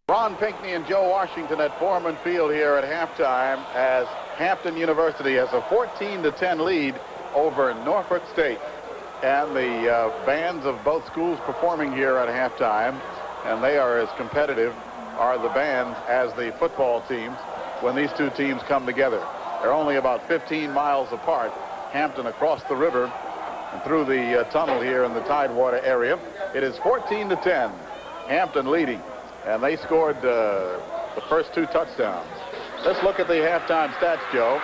Ron Pinckney and Joe Washington at Foreman Field here at halftime as Hampton University has a 14-10 lead over Norfolk State. And the bands of both schools performing here at halftime, and they are as competitive are the bands as the football teams when these two teams come together. They're only about 15 miles apart. Hampton across the river and through the tunnel here in the Tidewater area. It is 14-10. Hampton leading. And they scored the first two touchdowns. Let's look at the halftime stats, Joe.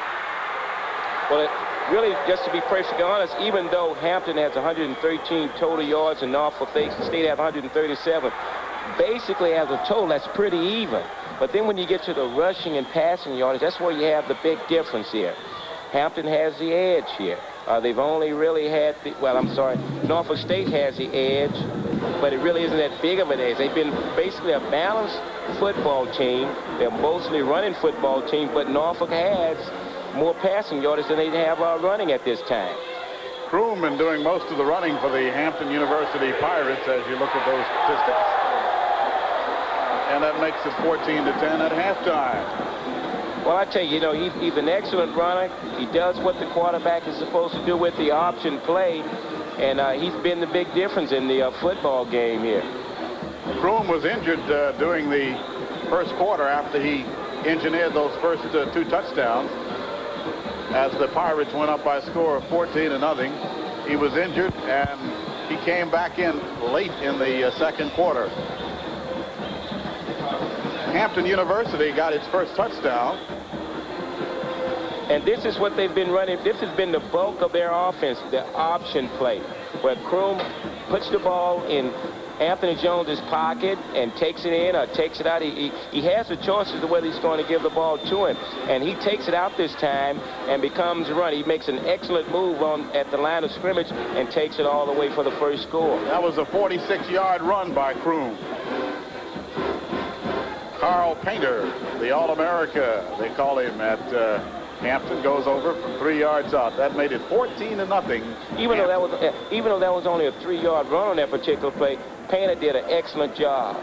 Well, really, just to be perfectly honest, even though Hampton has 113 total yards and Norfolk State has 137, basically as a total, that's pretty even. But then when you get to the rushing and passing yards, that's where you have the big difference here. Hampton has the edge here. They've only really had Norfolk State has the edge, but it really isn't that big of an edge. They've been basically a balanced football team. They're mostly running football team, but Norfolk has more passing yardage than they have running at this time. Crewman doing most of the running for the Hampton University Pirates as you look at those statistics. And that makes it 14-10 at halftime. Well, I tell you, he's an excellent runner. He does what the quarterback is supposed to do with the option play, and he's been the big difference in the football game here. Kroom was injured during the first quarter after he engineered those first two touchdowns. As the Pirates went up by a score of 14-0, he was injured, and he came back in late in the second quarter. Hampton University got its first touchdown. And this is what they've been running. This has been the bulk of their offense, the option play, where Kroom puts the ball in Anthony Jones's pocket and takes it in or takes it out. He has the choice as to whether he's going to give the ball to him. And he takes it out this time and becomes a run. He makes an excellent move at the line of scrimmage and takes it all the way for the first score. That was a 46-yard run by Kroom. Carl Painter, the All-America, they call him at Hampton, goes over from 3 yards out. That made it 14-0. Even though that was only a 3-yard run on that particular play, Painter did an excellent job.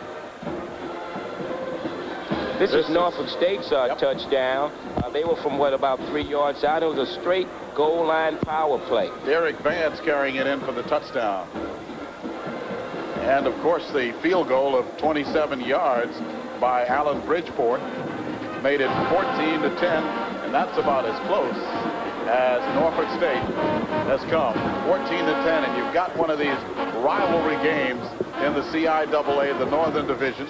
This is Norfolk State's touchdown. They were from about 3 yards out. It was a straight goal line power play. Derek Vance carrying it in for the touchdown. And of course the field goal of 27 yards by Alan Bridgeport made it 14-10, and that's about as close as Norfolk State has come. 14-10, and you've got one of these rivalry games in the CIAA, the Northern Division.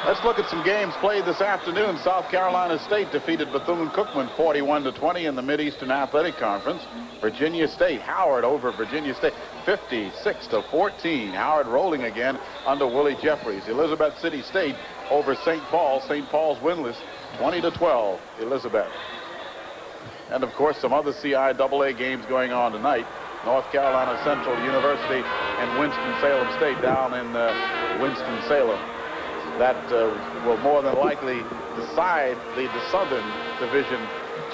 Let's look at some games played this afternoon. South Carolina State defeated Bethune-Cookman 41-20 in the Mid-Eastern Athletic Conference. Virginia State, Howard over Virginia State 56-14. Howard rolling again under Willie Jeffries. Elizabeth City State over St. Paul. St. Paul's winless 20-12. Elizabeth. And of course some other CIAA games going on tonight. North Carolina Central University and Winston-Salem State down in Winston-Salem. That will more than likely decide the Southern Division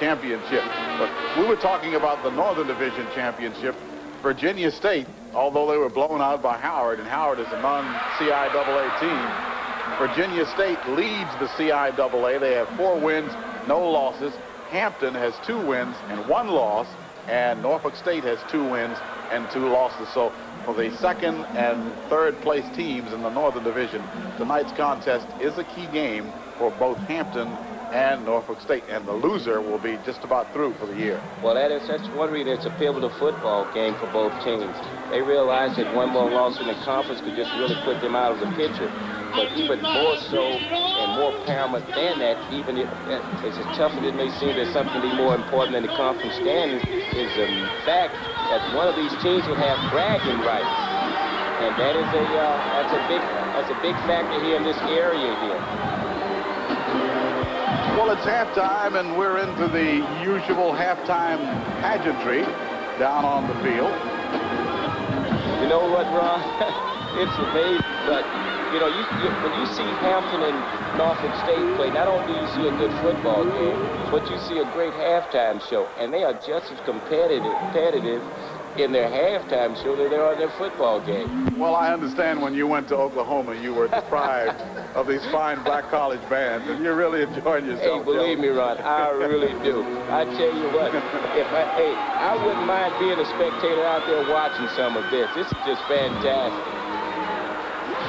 Championship. But we were talking about the Northern Division Championship. Virginia State, although they were blown out by Howard, and Howard is a non-CIAA team, Virginia State leads the CIAA. They have 4 wins, no losses. Hampton has 2 wins and 1 loss, and Norfolk State has 2 wins and 2 losses. So for the second and third place teams in the Northern Division, tonight's contest is a key game for both Hampton and Norfolk State, and the loser will be just about through for the year. Well, that's one reason it's a pivotal football game for both teams. They realize that one more loss in the conference could just really put them out of the picture. But even more so and more paramount than that, even if as tough as it may seem, there's something more important than the conference standings is the fact that one of these teams will have bragging rights, and that is that's a big factor here in this area here. Well, it's halftime, and we're into the usual halftime pageantry down on the field. You know what, Ron? It's amazing, but when you see Hampton and Norfolk State play, not only do you see a good football game, but you see a great halftime show, and they are just as competitive in their halftime show than they are in their football game. Well, I understand when you went to Oklahoma, you were deprived of these fine black college bands, and you're really enjoying yourself. Hey, believe me, Ron, I really do. I tell you what, I wouldn't mind being a spectator out there watching some of this. This is just fantastic.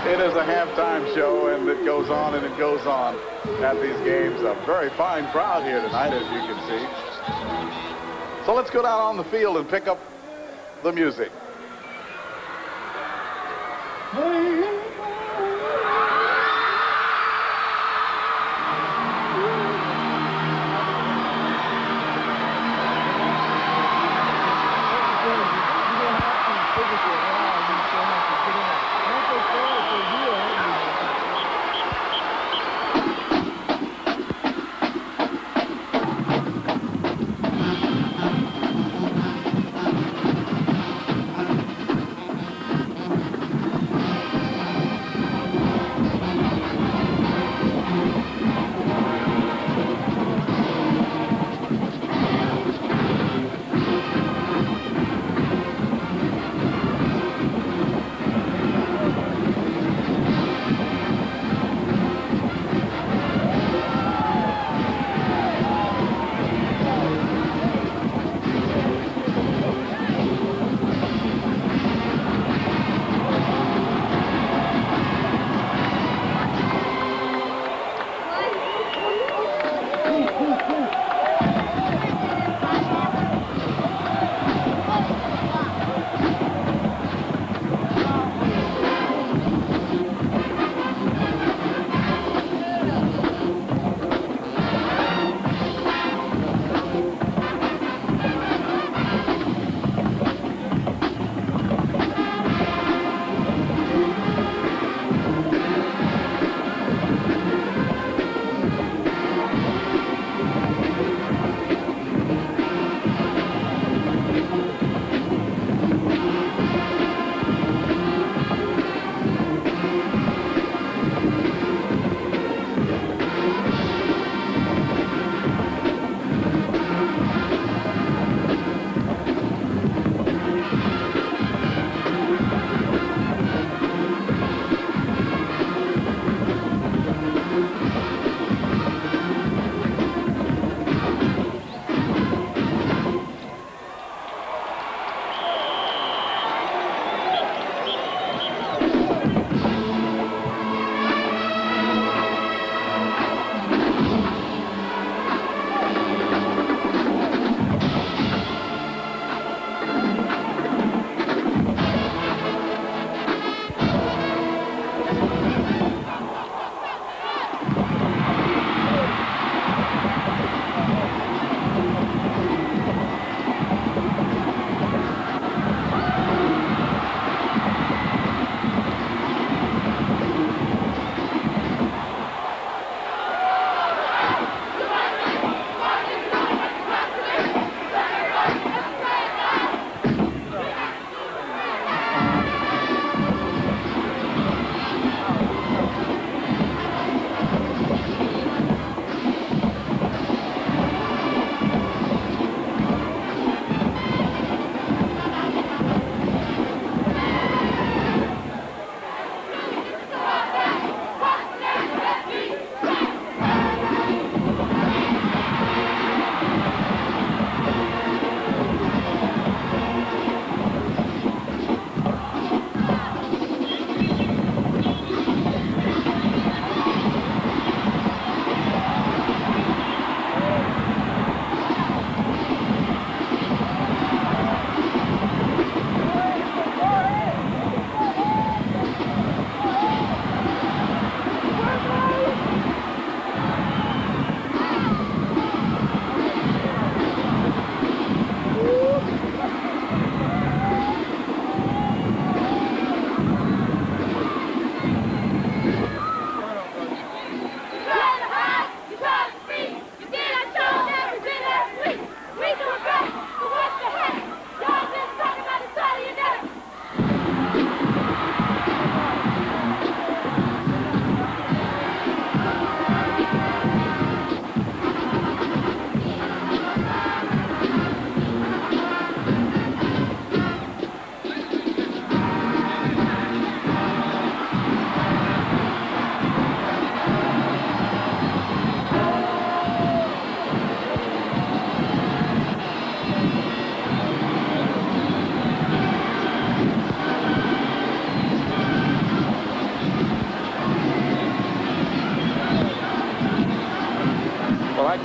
It is a halftime show, and it goes on and it goes on at these games. A very fine crowd here tonight, as you can see. So let's go down on the field and pick up the music.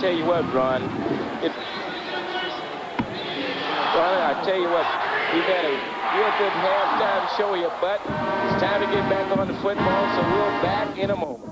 tell you what, Ron. Ron, I tell you what, you've had a real good halftime show here, but it's time to get back on the football, so we'll back in a moment.